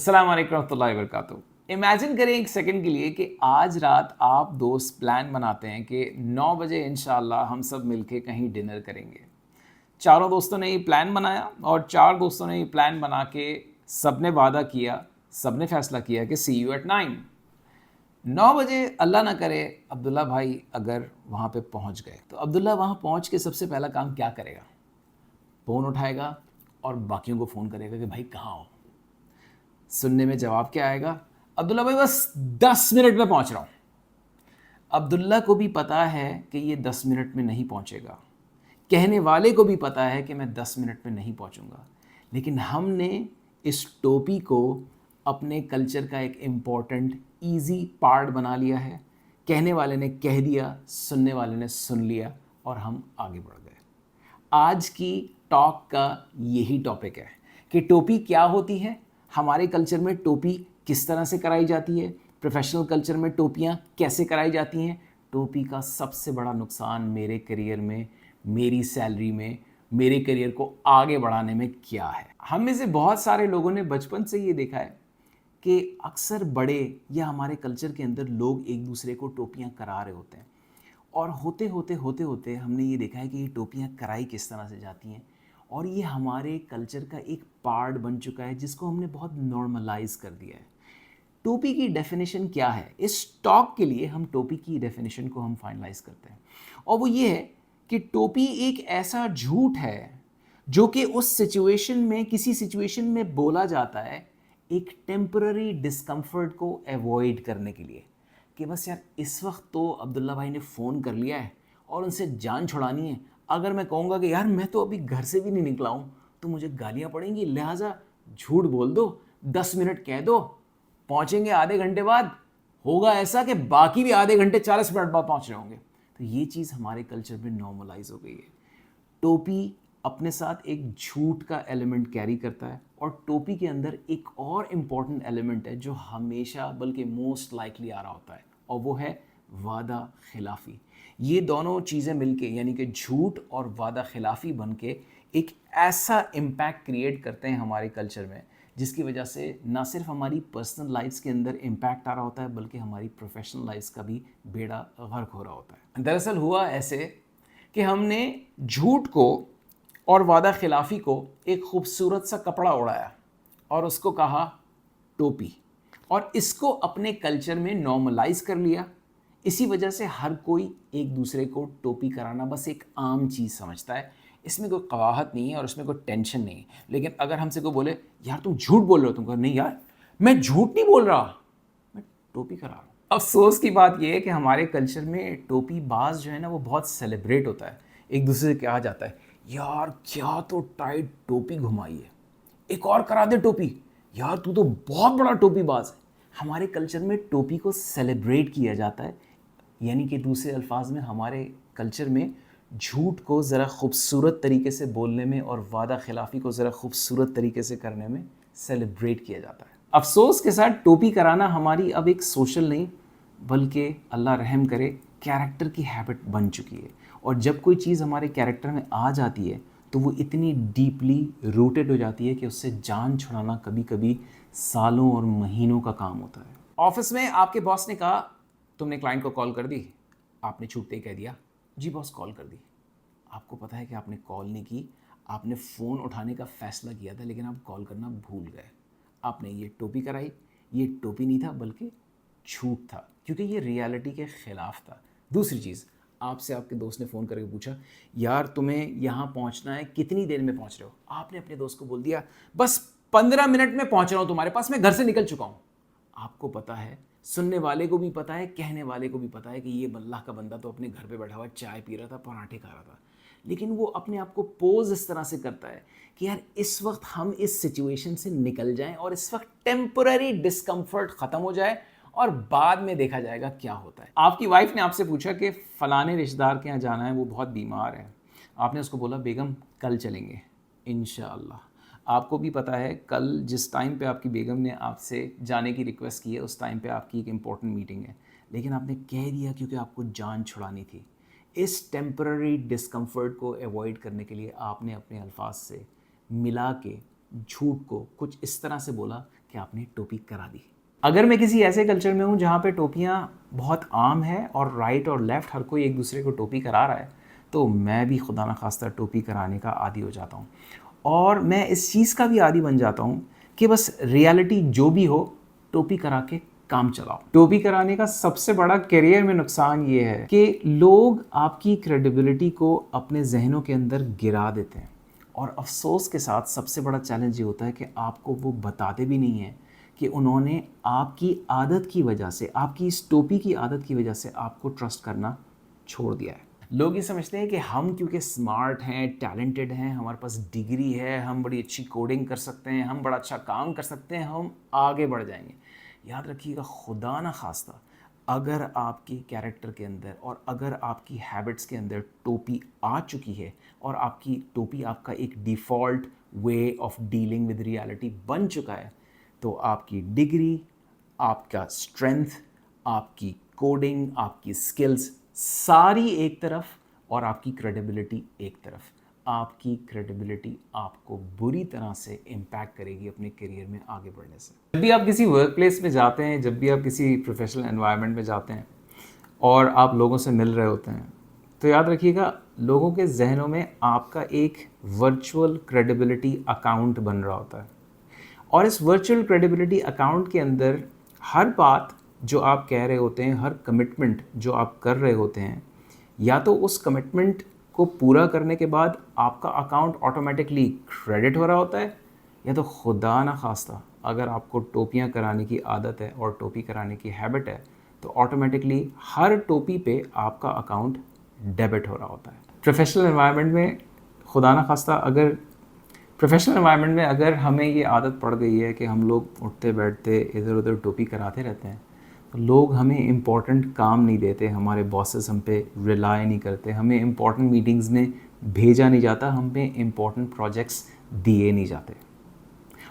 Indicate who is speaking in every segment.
Speaker 1: अस्सलाम वालेकुम रहमतुल्लाहि वबरकातुहू। इमेजिन करें एक सेकंड के लिए कि आज रात आप दोस्त प्लान बनाते हैं कि 9 बजे इंशाल्लाह हम सब मिलके कहीं डिनर करेंगे। चारों दोस्तों ने ये प्लान बनाया और चार दोस्तों ने ये प्लान बना के सबने वादा किया, सबने फैसला किया कि सी यू एट 9 बजे अल्लाह ना करे अब्दुल्ला भाई अगर वहाँ पे पहुँच गए तो अब्दुल्ला वहाँ पहुँच के सबसे पहला काम क्या करेगा? फ़ोन उठाएगा और बाकियों को फ़ोन करेगा कि भाई कहाँ हो। सुनने में जवाब क्या आएगा? अब्दुल्ला भाई बस 10 मिनट में पहुंच रहा हूं। अब्दुल्ला को भी पता है कि ये 10 मिनट में नहीं पहुंचेगा, कहने वाले को भी पता है कि मैं 10 मिनट में नहीं पहुंचूंगा, लेकिन हमने इस टोपी को अपने कल्चर का एक इम्पॉर्टेंट ईजी पार्ट बना लिया है। कहने वाले ने कह दिया, सुनने वाले ने सुन लिया और हम आगे बढ़ गए। आज की टॉक का यही टॉपिक है कि टोपी क्या होती है, हमारे कल्चर में टोपी किस तरह से कराई जाती है, प्रोफेशनल कल्चर में टोपियाँ कैसे कराई जाती हैं, टोपी का सबसे बड़ा नुकसान मेरे करियर में, मेरी सैलरी में, मेरे करियर को आगे बढ़ाने में क्या है। हम में से बहुत सारे लोगों ने बचपन से ये देखा है कि अक्सर बड़े या हमारे कल्चर के अंदर लोग एक दूसरे को टोपियाँ करा रहे होते हैं और होते होते हमने ये देखा है कि ये टोपियाँ कराई किस तरह से जाती हैं और ये हमारे कल्चर का एक पार्ट बन चुका है जिसको हमने बहुत नॉर्मलाइज कर दिया है। टोपी की डेफिनेशन क्या है? इस टॉक के लिए हम टोपी की डेफिनेशन को हम फाइनलाइज करते हैं और वो ये है कि टोपी एक ऐसा झूठ है जो कि उस सिचुएशन में, किसी सिचुएशन में बोला जाता है एक टेम्पररी डिस्कम्फर्ट को अवॉइड करने के लिए कि बस यार इस वक्त तो अब्दुल्ला भाई ने फ़ोन कर लिया है और उनसे जान छुड़ानी है। अगर मैं कहूँगा कि यार मैं तो अभी घर से भी नहीं निकला हूँ तो मुझे गालियाँ पड़ेंगी, लिहाजा झूठ बोल दो, 10 मिनट कह दो, पहुँचेंगे आधे घंटे बाद, होगा ऐसा कि बाकी भी आधे घंटे 40 मिनट बाद पहुँच रहे होंगे। तो ये चीज़ हमारे कल्चर में नॉर्मलाइज हो गई है। टोपी अपने साथ एक झूठ का एलिमेंट कैरी करता है और टोपी के अंदर एक और इम्पॉर्टेंट एलिमेंट है जो हमेशा बल्कि मोस्ट लाइकली आ रहा होता है और वो है वादा खिलाफ़ी। ये दोनों चीज़ें मिलके यानी कि झूठ और वादा खिलाफ़ी बन के एक ऐसा इम्पैक्ट क्रिएट करते हैं हमारे कल्चर में जिसकी वजह से ना सिर्फ हमारी पर्सनल लाइफ्स के अंदर इम्पैक्ट आ रहा होता है बल्कि हमारी प्रोफेशनल लाइफ्स का भी बेड़ा गर्क हो रहा होता है। दरअसल हुआ ऐसे कि हमने झूठ को और वादा खिलाफ़ी को एक खूबसूरत सा कपड़ा उड़ाया और उसको कहा टोपी और इसको अपने कल्चर में नॉर्मलाइज कर लिया। इसी वजह से हर कोई एक दूसरे को टोपी कराना बस एक आम चीज़ समझता है, इसमें कोई कवाहत नहीं है और इसमें कोई टेंशन नहीं है। लेकिन अगर हमसे कोई बोले यार तुम झूठ बोल रहे हो, तुम कहो नहीं यार मैं झूठ नहीं बोल रहा, मैं टोपी करा रहा हूँ। अफसोस की बात यह है कि हमारे कल्चर में टोपी बाज जो है ना वो बहुत सेलिब्रेट होता है। एक दूसरे से कहा जाता है यार क्या तो टाइट टोपी घुमाई है, एक और करा दे टोपी, यार तू तो बहुत बड़ा टोपी बाज है। हमारे कल्चर में टोपी को सेलिब्रेट किया जाता है, यानी कि दूसरे अल्फाज में हमारे कल्चर में झूठ को ज़रा खूबसूरत तरीके से बोलने में और वादा खिलाफ़ी को ज़रा खूबसूरत तरीके से करने में सेलिब्रेट किया जाता है। अफसोस के साथ टोपी कराना हमारी अब एक सोशल नहीं बल्कि अल्लाह रहम करे कैरेक्टर की हैबिट बन चुकी है और जब कोई चीज़ हमारे कैरेक्टर में आ जाती है तो वो इतनी डीपली रूटेड हो जाती है कि उससे जान छुड़ाना कभी कभी सालों और महीनों का काम होता है। ऑफिस में आपके बॉस ने कहा तुमने क्लाइंट को कॉल कर दी, आपने छूटते ही कह दिया जी बॉस कॉल कर दी। आपको पता है कि आपने कॉल नहीं की, आपने फ़ोन उठाने का फ़ैसला किया था लेकिन आप कॉल करना भूल गए। आपने ये टोपी कराई, ये टोपी नहीं था बल्कि झूठ था क्योंकि ये रियलिटी के ख़िलाफ़ था। दूसरी चीज़, आपसे आपके दोस्त ने फ़ोन करके पूछा यार तुम्हें यहाँ पहुँचना है, कितनी देर में पहुँच रहे हो? आपने अपने दोस्त को बोल दिया बस 15 मिनट में पहुँच रहा हूँ तुम्हारे पास, मैं घर से निकल चुका हूँ। आपको पता है, सुनने वाले को भी पता है, कहने वाले को भी पता है कि ये अल्लाह का बंदा तो अपने घर पे बैठा हुआ चाय पी रहा था, पराठे खा रहा था, लेकिन वो अपने आप को पोज इस तरह से करता है कि यार इस वक्त हम इस सिचुएशन से निकल जाएं और इस वक्त टेम्पररी डिस्कम्फर्ट ख़त्म हो जाए और बाद में देखा जाएगा क्या होता है। आपकी वाइफ ने आपसे पूछा कि फ़लाने रिश्तेदार के यहाँ जाना है, वो बहुत बीमार है। आपने उसको बोला बेगम कल चलेंगे इंशाअल्लाह। आपको भी पता है कल जिस टाइम पे आपकी बेगम ने आपसे जाने की रिक्वेस्ट की है उस टाइम पे आपकी एक इम्पॉर्टेंट मीटिंग है, लेकिन आपने कह दिया क्योंकि आपको जान छुड़ानी थी। इस टेम्पररी डिस्कम्फर्ट को अवॉइड करने के लिए आपने अपने अल्फाज से मिला के झूठ को कुछ इस तरह से बोला کہ آپ نے ٹوپی کرا دی. اگر میں کسی ایسے کلچر میں ہوں جہاں پہ ٹوپیاں بہت عام ہے اور رائٹ اور لیفٹ ہر کوئی ایک دوسرے کو ٹوپی کرا رہا ہے, تو میں بھی خدا نخواستہ ٹوپی کرانے کا عادی ہو جاتا ہوں. اور میں اس چیز کا بھی عادی بن جاتا ہوں کہ بس ریالٹی جو بھی ہو ٹوپی کرا کے کام چلاؤ. ٹوپی کرانے کا سب سے بڑا کیریئر میں نقصان یہ ہے کہ لوگ آپ کی کریڈیبلٹی کو اپنے ذہنوں کے اندر گرا دیتے ہیں, اور افسوس کے ساتھ سب سے بڑا چیلنج یہ ہوتا ہے کہ آپ کو وہ بتاتے بھی نہیں ہیں کہ انہوں نے آپ کی عادت کی وجہ سے, آپ کی اس ٹوپی کی عادت کی وجہ سے آپ کو ٹرسٹ کرنا چھوڑ دیا ہے. لوگ یہ سمجھتے ہیں کہ ہم کیونکہ اسمارٹ ہیں, ٹیلنٹڈ ہیں, ہمارے پاس ڈگری ہے, ہم بڑی اچھی کوڈنگ کر سکتے ہیں, ہم بڑا اچھا کام کر سکتے ہیں, ہم آگے بڑھ جائیں گے. یاد رکھیے گا, خدا نہ خواستہ اگر آپ کی کیریکٹر کے اندر اور اگر آپ کی ہیبٹس کے اندر ٹوپی آ چکی ہے اور آپ کی ٹوپی آپ کا ایک default way of dealing with reality بن چکا ہے, تو آپ کی ڈگری, آپ کا اسٹرینتھ, آپ کی کوڈنگ, آپ کی سکلز ساری ایک طرف اور آپ کی کریڈیبلٹی ایک طرف. آپ کی کریڈیبلٹی آپ کو بری طرح سے امپیکٹ کرے گی اپنے کیریئر میں آگے بڑھنے سے. جب بھی آپ کسی ورک پلیس میں جاتے ہیں, جب بھی آپ کسی پروفیشنل انوائرمنٹ میں جاتے ہیں اور آپ لوگوں سے مل رہے ہوتے ہیں, تو یاد رکھیے گا لوگوں کے ذہنوں میں آپ کا ایک ورچوئل کریڈیبلٹی اکاؤنٹ بن رہا ہوتا ہے, اور اس ورچوئل کریڈیبلٹی اکاؤنٹ کے اندر ہر بات جو آپ کہہ رہے ہوتے ہیں, ہر کمٹمنٹ جو آپ کر رہے ہوتے ہیں, یا تو اس کمٹمنٹ کو پورا کرنے کے بعد آپ کا اکاؤنٹ آٹومیٹکلی کریڈٹ ہو رہا ہوتا ہے, یا تو خدا نہ خواستہ اگر آپ کو ٹوپیاں کرانے کی عادت ہے اور ٹوپی کرانے کی ہیبٹ ہے, تو آٹومیٹکلی ہر ٹوپی پہ آپ کا اکاؤنٹ ڈیبٹ ہو رہا ہوتا ہے. پروفیشنل انوائرمنٹ میں خدا نہ خواستہ اگر ہمیں یہ عادت پڑ گئی ہے کہ ہم لوگ اٹھتے بیٹھتے ادھر ادھر ٹوپی کراتے رہتے ہیں, تو لوگ ہمیں امپورٹنٹ کام نہیں دیتے, ہمارے باسز ہم پہ ریلائی نہیں کرتے, ہمیں امپورٹنٹ میٹنگز میں بھیجا نہیں جاتا, ہم پہ امپورٹنٹ پروجیکٹس دیے نہیں جاتے,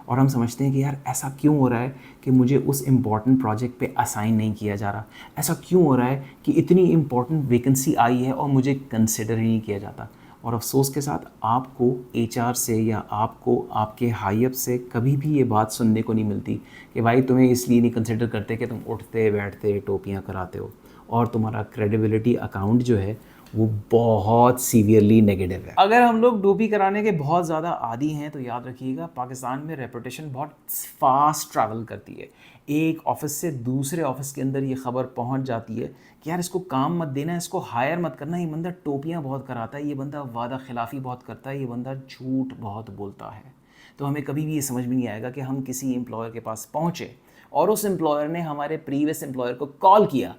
Speaker 1: اور ہم سمجھتے ہیں کہ یار ایسا کیوں ہو رہا ہے کہ مجھے اس امپورٹنٹ پروجیکٹ پہ اسائن نہیں کیا جا رہا, ایسا کیوں ہو رہا ہے کہ اتنی امپورٹنٹ ویکنسی آئی ہے اور مجھے کنسیڈر ہی نہیں کیا جاتا. اور افسوس کے ساتھ آپ کو ایچ آر سے یا آپ کو آپ کے ہائی اپ سے کبھی بھی یہ بات سننے کو نہیں ملتی کہ بھائی تمہیں اس لیے نہیں کنسیڈر کرتے کہ تم اٹھتے بیٹھتے ٹوپیاں کراتے ہو, اور تمہارا کریڈیبلٹی اکاؤنٹ جو ہے وہ بہت سیویئرلی نیگیٹو ہے. اگر ہم لوگ ٹوپی کرانے کے بہت زیادہ عادی ہیں تو یاد رکھیے گا پاکستان میں ریپوٹیشن بہت فاسٹ ٹریول کرتی ہے. ایک آفس سے دوسرے آفس کے اندر یہ خبر پہنچ جاتی ہے کہ یار اس کو کام مت دینا, اس کو ہائر مت کرنا, یہ بندہ ٹوپیاں بہت کراتا ہے, یہ بندہ وعدہ خلافی بہت کرتا ہے, یہ بندہ جھوٹ بہت بولتا ہے. تو ہمیں کبھی بھی یہ سمجھ میں نہیں آئے گا کہ ہم کسی امپلائر کے پاس پہنچے اور اس امپلائر نے ہمارے پریویس امپلائر کو کال کیا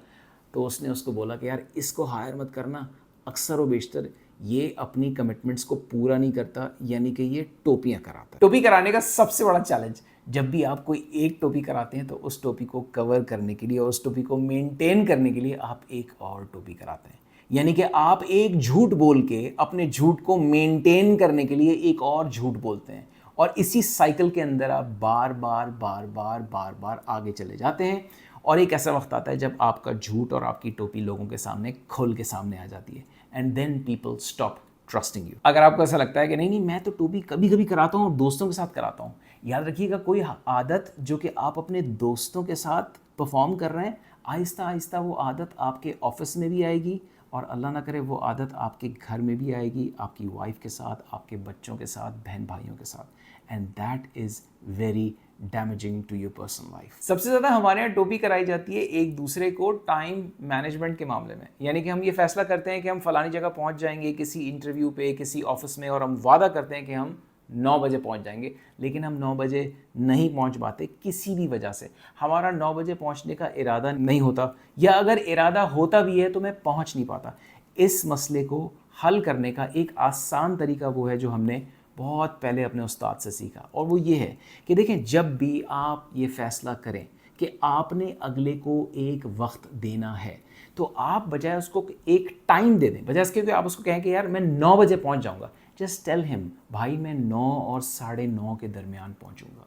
Speaker 1: تو اس نے اس کو بولا کہ یار اس کو ہائر مت کرنا, اکثر و بیشتر یہ اپنی کمٹمنٹس کو پورا نہیں کرتا, یعنی کہ یہ ٹوپیاں کراتا ہے. ٹوپی کرانے کا سب سے بڑا چیلنج, جب بھی آپ کوئی ایک ٹوپی کراتے ہیں تو اس ٹوپی کو کور کرنے کے لیے اور اس ٹوپی کو مینٹین کرنے کے لیے آپ ایک اور ٹوپی کراتے ہیں, یعنی کہ آپ ایک جھوٹ بول کے اپنے جھوٹ کو مینٹین کرنے کے لیے ایک اور جھوٹ بولتے ہیں, اور اسی سائیکل کے اندر آپ بار بار آگے چلے جاتے ہیں, اور ایک ایسا وقت آتا ہے جب آپ کا جھوٹ اور آپ کی ٹوپی لوگوں کے سامنے کھل کے سامنے آ جاتی ہے, and then people stop trusting you. اگر آپ کو ایسا لگتا ہے کہ نہیں میں تو ٹوپی کبھی کبھی کراتا ہوں اور دوستوں کے ساتھ کراتا ہوں, یاد رکھیے گا کوئی عادت جو کہ آپ اپنے دوستوں کے ساتھ پرفارم کر رہے ہیں, آہستہ آہستہ وہ عادت آپ کے آفس میں بھی آئے گی, اور اللہ نہ کرے وہ عادت آپ کے گھر میں بھی آئے گی, آپ کی وائف کے ساتھ, آپ کے بچوں کے ساتھ, بہن بھائیوں کے ساتھ, and that is very damaging to your personal life. سب سے زیادہ ہمارے یہاں ٹوپی کرائی جاتی ہے ایک دوسرے کو ٹائم مینجمنٹ کے معاملے میں, یعنی کہ ہم یہ فیصلہ کرتے ہیں کہ ہم فلانی جگہ پہنچ جائیں گے کسی انٹرویو پہ, کسی آفس میں, اور ہم وعدہ کرتے ہیں کہ ہم 9 بجے پہنچ جائیں گے, لیکن ہم 9 بجے نہیں پہنچ پاتے کسی بھی وجہ سے. ہمارا 9 بجے پہنچنے کا ارادہ نہیں ہوتا, یا اگر ارادہ ہوتا بھی ہے تو میں پہنچ نہیں پاتا. اس مسئلے کو حل کرنے کا ایک آسان طریقہ وہ ہے جو ہم نے بہت پہلے اپنے استاد سے سیکھا, اور وہ یہ ہے کہ دیکھیں جب بھی آپ یہ فیصلہ کریں کہ آپ نے اگلے کو ایک وقت دینا ہے, تو آپ بجائے اس کو ایک ٹائم دے دیں, بجائے اس کے کہ آپ اس کو کہیں کہ یار میں 9 بجے پہنچ جاؤں گا, جسٹ ٹیل ہم بھائی میں 9 اور 9:30 کے درمیان پہنچوں گا.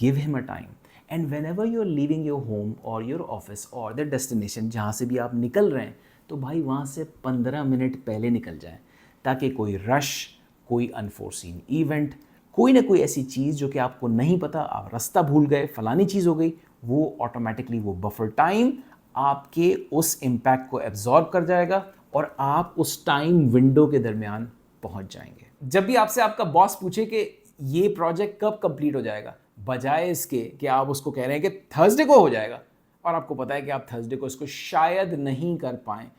Speaker 1: Give him a time, and whenever you are leaving your home or your office or the destination جہاں سے بھی آپ نکل رہے ہیں, تو بھائی وہاں سے 15 منٹ پہلے نکل جائیں, تاکہ کوئی رش, کوئی انفورسین ایونٹ, कोई ना कोई ऐसी चीज़ जो कि आपको नहीं पता, आप रास्ता भूल गए, फलानी चीज़ हो गई, वो ऑटोमेटिकली वो बफर टाइम आपके उस इम्पैक्ट को एब्जॉर्ब कर जाएगा और आप उस टाइम विंडो के दरमियान पहुंच जाएंगे। जब भी आपसे आपका बॉस पूछे कि ये प्रोजेक्ट कब कंप्लीट हो जाएगा, बजाय इसके कि आप उसको कह रहे हैं कि थर्सडे को हो जाएगा और आपको पता है कि आप थर्सडे को इसको शायद नहीं कर पाएँ,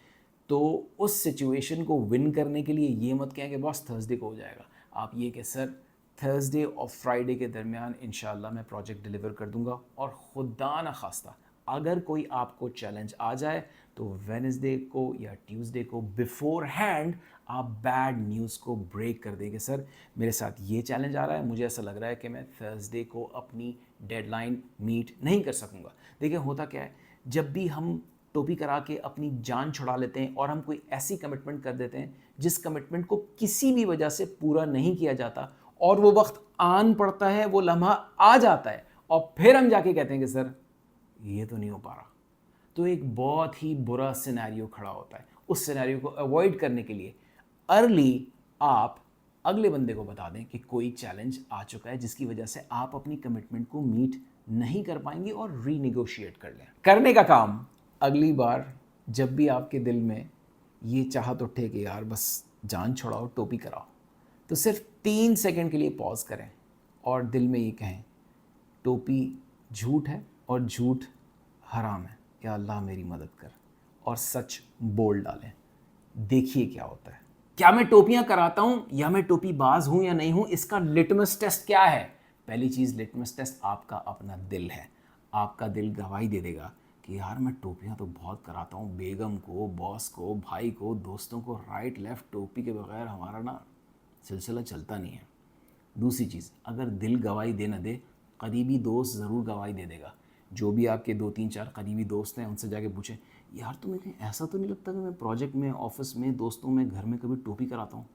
Speaker 1: तो उस सिचुएशन को विन करने के लिए ये मत कहें कि बॉस थर्सडे को हो जाएगा। आप ये कि सर थर्सडे और फ्राइडे के दरमियान इंशाल्लाह मैं प्रोजेक्ट डिलीवर कर दूंगा, और खुदा न खास्ता अगर कोई आपको चैलेंज आ जाए तो वेडनेसडे को या ट्यूसडे को बिफोर हैंड आप बैड न्यूज़ को ब्रेक कर देंगे। सर मेरे साथ ये चैलेंज आ रहा है, मुझे ऐसा लग रहा है कि मैं थर्सडे को अपनी डेडलाइन मीट नहीं कर सकूँगा। देखिए होता क्या है, जब भी हम टोपी करा के अपनी जान छुड़ा लेते हैं और हम कोई ऐसी कमिटमेंट कर देते हैं जिस कमिटमेंट को किसी भी वजह से पूरा नहीं किया जाता, और वो वक्त आन पड़ता है, वो लम्हा आ जाता है, और फिर हम जाके कहते हैं कि सर ये तो नहीं हो पा रहा, तो एक बहुत ही बुरा सिनेरियो खड़ा होता है। उस सिनेरियो को अवॉइड करने के लिए अर्ली आप अगले बंदे को बता दें कि कोई चैलेंज आ चुका है जिसकी वजह से आप अपनी कमिटमेंट को मीट नहीं कर पाएंगे, और रीनिगोशिएट कर लें। करने का काम अगली बार जब भी आपके दिल में ये चाहत उठे कि यार बस जान छोड़ाओ, टोपी कराओ, तो सिर्फ 3 सेकंड के लिए पॉज करें और दिल में ये कहें, टोपी झूठ है और झूठ हराम है, या अल्लाह मेरी मदद कर, और सच बोल डालें। देखिए क्या होता है। क्या मैं टोपियां कराता हूँ या मैं टोपी बाज हूँ या नहीं हूँ, इसका लिटमस टेस्ट क्या है? पहली चीज़, लिटमस टेस्ट आपका अपना दिल है। आपका दिल गवाही दे देगा कि यार मैं टोपियां तो बहुत कराता हूँ, बेगम को, बॉस को, भाई को, दोस्तों को, राइट लेफ्ट टोपी के बगैर हमारा ना सिलसिला चलता नहीं है। दूसरी चीज़, अगर दिल गवाही दे न दे, करीबी दोस्त ज़रूर गवाही दे देगा। जो भी आपके 2-3-4 करीबी दोस्त हैं उनसे जाके पूछें, यार तुम्हें ऐसा तो नहीं लगता कि मैं प्रोजेक्ट में, ऑफिस में, दोस्तों में, घर में कभी टोपी कराता हूँ?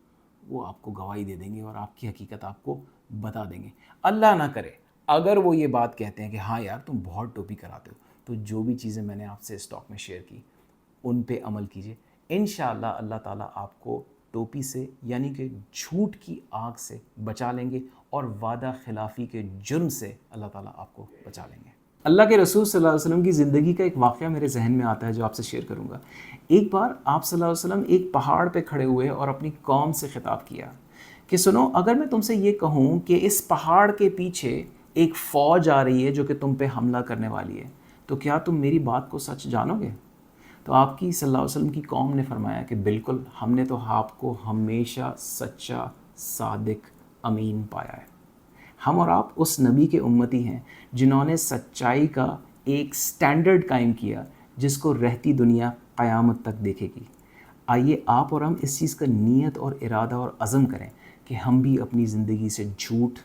Speaker 1: वो आपको गवाही दे देंगे और आपकी हकीकत आपको बता देंगे। अल्लाह ना करे अगर वो ये बात कहते हैं कि हाँ यार तुम बहुत टोपी कराते हो, तो जो भी चीज़ें मैंने आपसे स्टॉक में शेयर की उन पे अमल कीजिए। इंशाअल्लाह अल्लाह ताला आपको टोपी से यानी कि झूठ की आग से बचा लेंगे, और वादा खिलाफ़ी के जुर्म से अल्लाह ताला आपको बचा लेंगे। अल्लाह के रसूल सल्लल्लाहु अलैहि वसल्लम की ज़िंदगी का एक वाक़या मेरे जहन में आता है जो आपसे शेयर करूँगा। एक बार आप सल्लल्लाहु अलैहि वसल्लम एक पहाड़ पे खड़े हुए और अपनी कौम से खिताब किया कि सुनो, अगर मैं तुमसे ये कहूँ कि इस पहाड़ के पीछे एक फ़ौज आ रही है जो कि तुम पे हमला करने वाली है, तो क्या तुम मेरी बात को सच जानोगे? तो आपकी सल्लल्लाहु अलैहि वसल्लम की कौम ने फरमाया कि बिल्कुल, हमने तो आपको हमेशा सच्चा, सादिक, अमीन पाया है। हम और आप उस नबी के उम्मती हैं जिन्होंने सच्चाई का एक स्टैंडर्ड कायम किया जिसको रहती दुनिया क़यामत तक देखेगी। आइए आप और हम इस चीज़ का नीयत और इरादा और अज़म करें कि हम भी अपनी ज़िंदगी से झूठ,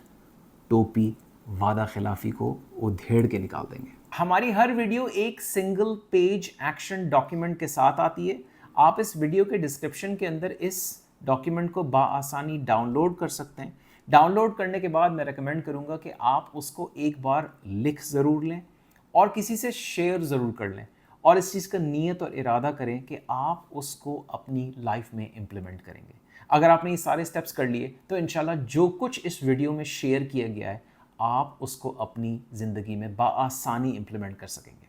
Speaker 1: टोपी, वादा खिलाफ़ी को उधेड़ के निकाल देंगे। हमारी हर वीडियो एक सिंगल पेज एक्शन डॉक्यूमेंट के साथ आती है। आप इस वीडियो के डिस्क्रिप्शन के अंदर इस डॉक्यूमेंट को बाआसानी डाउनलोड कर सकते हैं। डाउनलोड करने के बाद मैं रेकमेंड करूंगा कि आप उसको एक बार लिख ज़रूर लें और किसी से शेयर ज़रूर कर लें, और इस चीज़ का नीयत और इरादा करें कि आप उसको अपनी लाइफ में इम्प्लीमेंट करेंगे। अगर आपने ये सारे स्टेप्स कर लिए तो इंशाल्लाह जो कुछ इस वीडियो में शेयर किया गया है आप उसको अपनी ज़िंदगी में बाआसानी इम्प्लीमेंट कर सकेंगे।